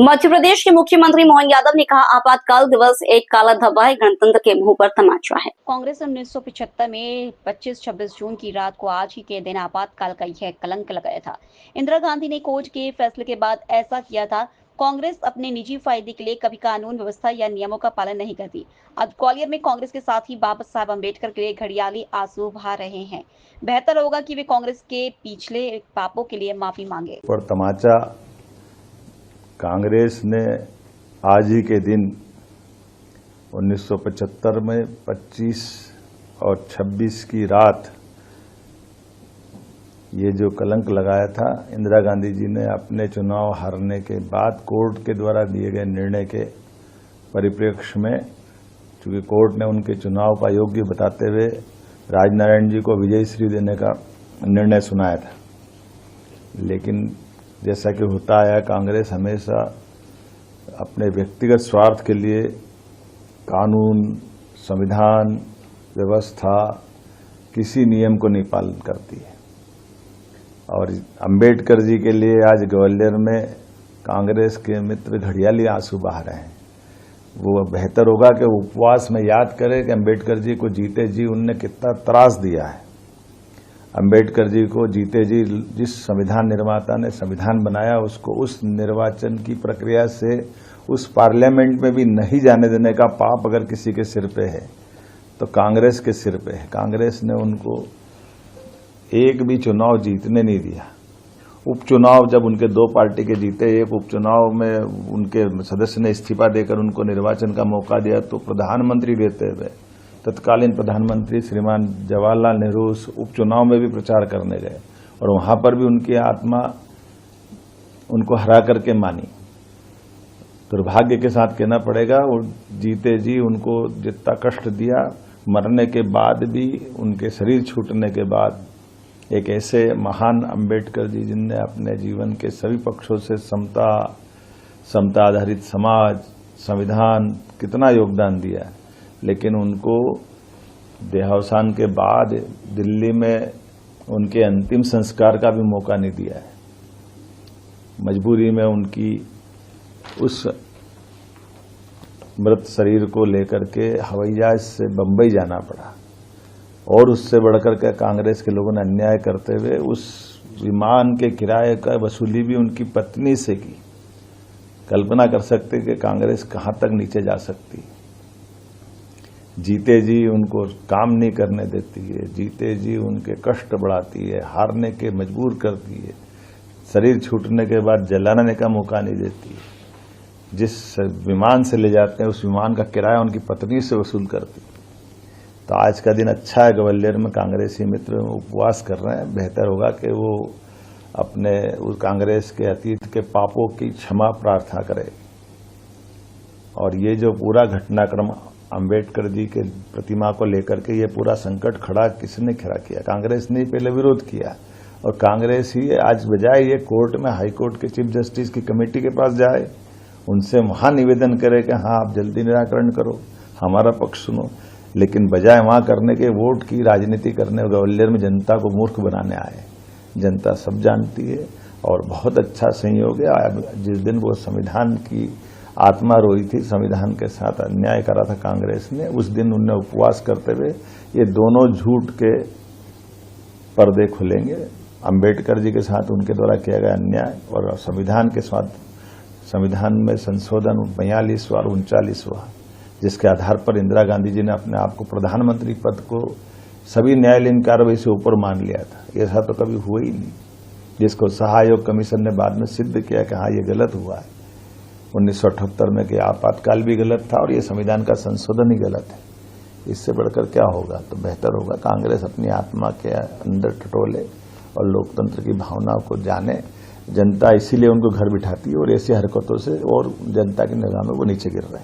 मध्य प्रदेश के मुख्यमंत्री मोहन यादव ने कहा, आपातकाल दिवस एक काला धब्बा है, गणतंत्र के मुंह पर तमाचा है। कांग्रेस ने 1975 में 25-26 जून की रात को आज ही के दिन आपातकाल का यह कलंक लगाया था। इंदिरा गांधी ने कोर्ट के फैसले के बाद ऐसा किया था। कांग्रेस अपने निजी फायदे के लिए कभी कानून व्यवस्था या नियमों का पालन नहीं करती। आज ग्वालियर में कांग्रेस के साथ ही बाबा साहब अम्बेडकर के लिए घड़ियाली आंसू बहा रहे हैं। बेहतर होगा कि वे कांग्रेस के पिछले पापों के लिए माफी मांगे। पर तमाचा कांग्रेस ने आज ही के दिन 1975 में 25 और 26 की रात ये जो कलंक लगाया था, इंदिरा गांधी जी ने अपने चुनाव हारने के बाद कोर्ट के द्वारा दिए गए निर्णय के परिप्रेक्ष्य में, चूंकि कोर्ट ने उनके चुनाव का योग्य बताते हुए राजनारायण जी को विजय श्री देने का निर्णय सुनाया था। लेकिन जैसा कि होता आया, कांग्रेस हमेशा अपने व्यक्तिगत स्वार्थ के लिए कानून, संविधान, व्यवस्था, किसी नियम को नहीं पालन करती है। और अंबेडकर जी के लिए आज ग्वालियर में कांग्रेस के मित्र घड़ियाली आंसू बहा रहे हैं। वो बेहतर होगा कि उपवास में याद करें कि अंबेडकर जी को जीते जी उनने कितना त्रास दिया है। अंबेडकर जी को जीते जी जिस संविधान निर्माता ने संविधान बनाया, उसको उस निर्वाचन की प्रक्रिया से उस पार्लियामेंट में भी नहीं जाने देने का पाप अगर किसी के सिर पे है तो कांग्रेस के सिर पे है। कांग्रेस ने उनको एक भी चुनाव जीतने नहीं दिया। उपचुनाव जब उनके दो पार्टी के जीते, एक उपचुनाव में उनके सदस्य ने इस्तीफा देकर उनको निर्वाचन का मौका दिया, तो प्रधानमंत्री रहते हुए तत्कालीन प्रधानमंत्री श्रीमान जवाहरलाल नेहरू उस उपचुनाव में भी प्रचार करने गए और वहां पर भी उनकी आत्मा उनको हरा करके मानी। दुर्भाग्य के साथ कहना पड़ेगा, वो जीते जी उनको जितना कष्ट दिया, मरने के बाद भी, उनके शरीर छूटने के बाद, एक ऐसे महान अंबेडकर जी जिनने अपने जीवन के सभी पक्षों से समता आधारित समाज, संविधान, कितना योगदान दिया, लेकिन उनको देहावसान के बाद दिल्ली में उनके अंतिम संस्कार का भी मौका नहीं दिया है। मजबूरी में उनकी उस मृत शरीर को लेकर के हवाई जहाज से बंबई जाना पड़ा और उससे बढ़कर के कांग्रेस के लोगों ने अन्याय करते हुए उस विमान के किराए का वसूली भी उनकी पत्नी से की। कल्पना कर सकते कि कांग्रेस कहां तक नीचे जा सकती। जीते जी उनको काम नहीं करने देती है, जीते जी उनके कष्ट बढ़ाती है, हारने के मजबूर करती है, शरीर छूटने के बाद जलाने का मौका नहीं देती है। जिस विमान से ले जाते हैं उस विमान का किराया उनकी पत्नी से वसूल करती। तो आज का दिन अच्छा है, ग्वालियर में कांग्रेसी मित्र उपवास कर रहे हैं। बेहतर होगा कि वो अपने उस कांग्रेस के अतीत के पापों की क्षमा प्रार्थना करें। और ये जो पूरा घटनाक्रम अंबेडकर जी के प्रतिमा को लेकर के ये पूरा संकट खड़ा किसने खड़ा किया? कांग्रेस ने पहले विरोध किया और कांग्रेस ही आज बजाय ये कोर्ट में, हाई कोर्ट के चीफ जस्टिस की कमेटी के पास जाए, उनसे वहां निवेदन करे कि हाँ आप जल्दी निराकरण करो, हमारा पक्ष सुनो, लेकिन बजाय वहां करने के वोट की राजनीति करने ग्वालियर में जनता को मूर्ख बनाने आए। जनता सब जानती है और बहुत अच्छा संयोग है। जिस दिन वो संविधान की आत्मा रोई थी, संविधान के साथ अन्याय करा था कांग्रेस ने, उस दिन उन्हें उपवास करते हुए ये दोनों झूठ के पर्दे खुलेंगे। अंबेडकर जी के साथ उनके द्वारा किया गया अन्याय और संविधान के साथ, संविधान में संशोधन 42वां और 39वां, जिसके आधार पर इंदिरा गांधी जी ने अपने आप को प्रधानमंत्री पद को सभी न्यायालयीन कार्रवाई से ऊपर मान लिया था। ऐसा तो कभी हुआ ही नहीं, जिसको शाह आयोग कमीशन ने बाद में सिद्ध किया कि हाँ ये गलत हुआ है 1978 में, कि आपातकाल भी गलत था और ये संविधान का संशोधन ही गलत है। इससे बढ़कर क्या होगा? तो बेहतर होगा कांग्रेस अपनी आत्मा के अंदर टटोले और लोकतंत्र की भावना को जाने। जनता इसीलिए उनको घर बिठाती है और ऐसी हरकतों से और जनता की निगाह में वो नीचे गिर रहे हैं।